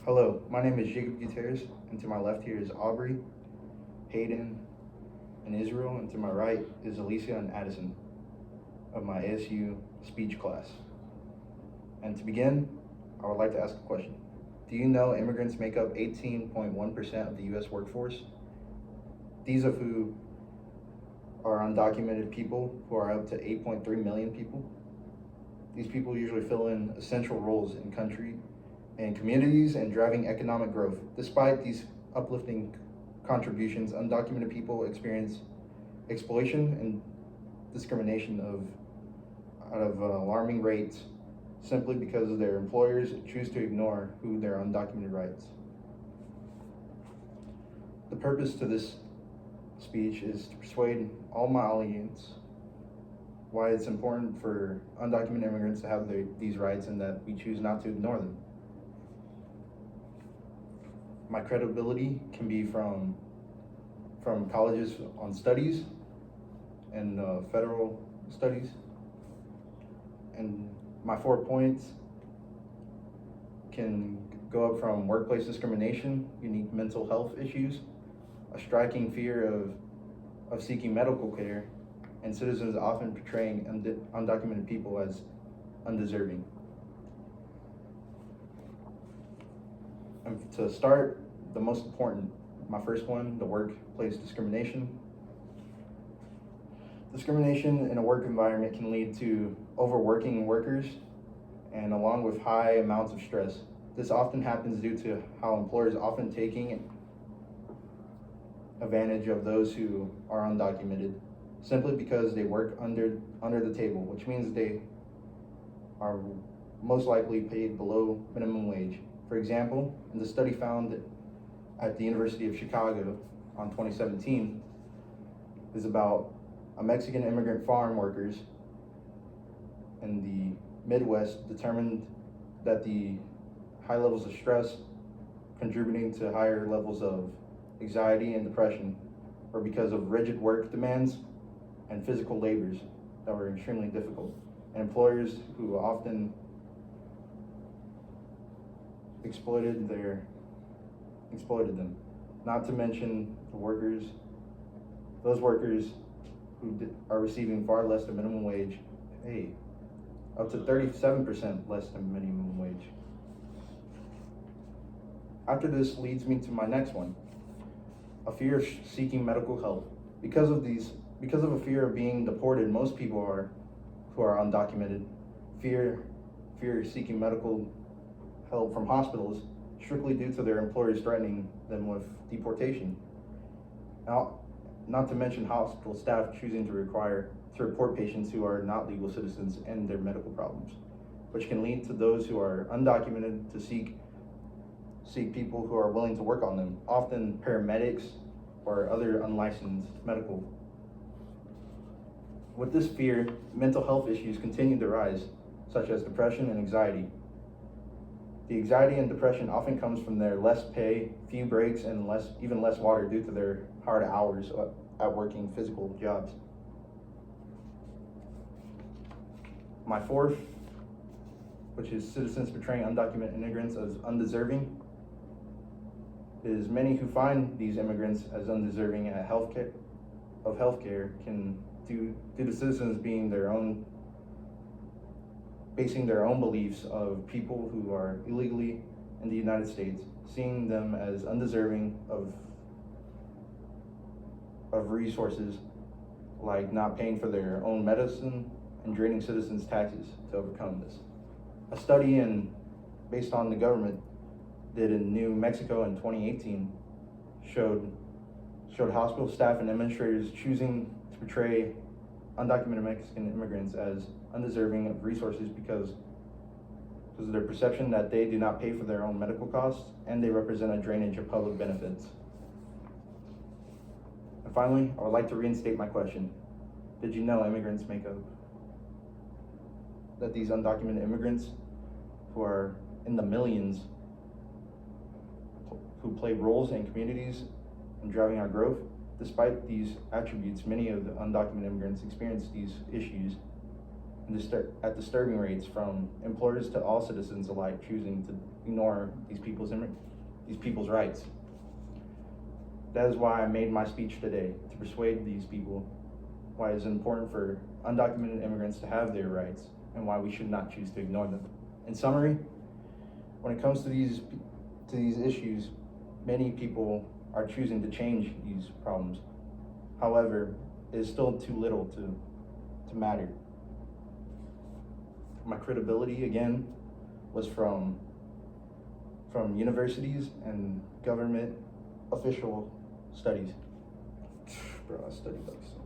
Hello, my name is Jacob Gutierrez, and to my left here is Aubrey, Hayden, and Israel, and to my right is Alicia and Addison of my ASU speech class. And to begin, I would like to ask a question. Do you know immigrants make up 18.1% of the US workforce? These of who are undocumented people who are up to 8.3 million people. These people usually fill in essential roles in country and communities and driving economic growth. Despite these uplifting contributions, undocumented people experience exploitation and discrimination out of alarming rates simply because their employers choose to ignore their undocumented rights. The purpose to this speech is to persuade all my audience why it's important for undocumented immigrants to have these rights and that we choose not to ignore them. My credibility can be from colleges on studies and federal studies. And my 4 points can go up from workplace discrimination, unique mental health issues, a striking fear of seeking medical care, and citizens often portraying undocumented people as undeserving. And to start, the most important, my first one, the workplace discrimination. Discrimination in a work environment can lead to overworking workers and along with high amounts of stress. This often happens due to how employers often taking advantage of those who are undocumented simply because they work under the table, which means they are most likely paid below minimum wage. For example, in the study found at the University of Chicago on 2017 is about a Mexican immigrant farm workers in the Midwest determined that the high levels of stress contributing to higher levels of anxiety and depression were because of rigid work demands and physical labors that were extremely difficult. And employers who often exploited them. Not to mention those workers who are receiving far less than minimum wage pay, up to 37% less than minimum wage. After this leads me to my next one, a fear of seeking medical help. Because of a fear of being deported, most people who are undocumented fear seeking medical help from hospitals strictly due to their employers threatening them with deportation. Now, not to mention hospital staff choosing to report patients who are not legal citizens and their medical problems, which can lead to those who are undocumented to seek people who are willing to work on them, often paramedics or other unlicensed medical. With this fear, mental health issues continue to rise, such as depression and anxiety. The anxiety and depression often comes from their less pay, few breaks, and even less water due to their hard hours at working physical jobs. My fourth, which is citizens portraying undocumented immigrants as undeserving, is many who find these immigrants as undeserving of healthcare can due to citizens basing their own beliefs of people who are illegally in the United States, seeing them as undeserving of resources like not paying for their own medicine and draining citizens' taxes to overcome this. A study based on the government did in New Mexico in 2018 showed hospital staff and administrators choosing to portray undocumented Mexican immigrants as undeserving of resources because of their perception that they do not pay for their own medical costs and they represent a drainage of public benefits. And finally, I would like to reinstate my question. Did you know immigrants make up, that these undocumented immigrants who are in the millions who play roles in communities in driving our growth? Despite these attributes, many of the undocumented immigrants experience these issues at disturbing rates, from employers to all citizens alike choosing ignore these people's rights. That is why I made my speech today, to persuade these people why it is important for undocumented immigrants to have their rights and why we should not choose to ignore them. In summary, when it comes to these issues, many people are choosing to change these problems. However, it is still too little to matter. My credibility, again, was from universities and government official studies. Bro, I studied like so.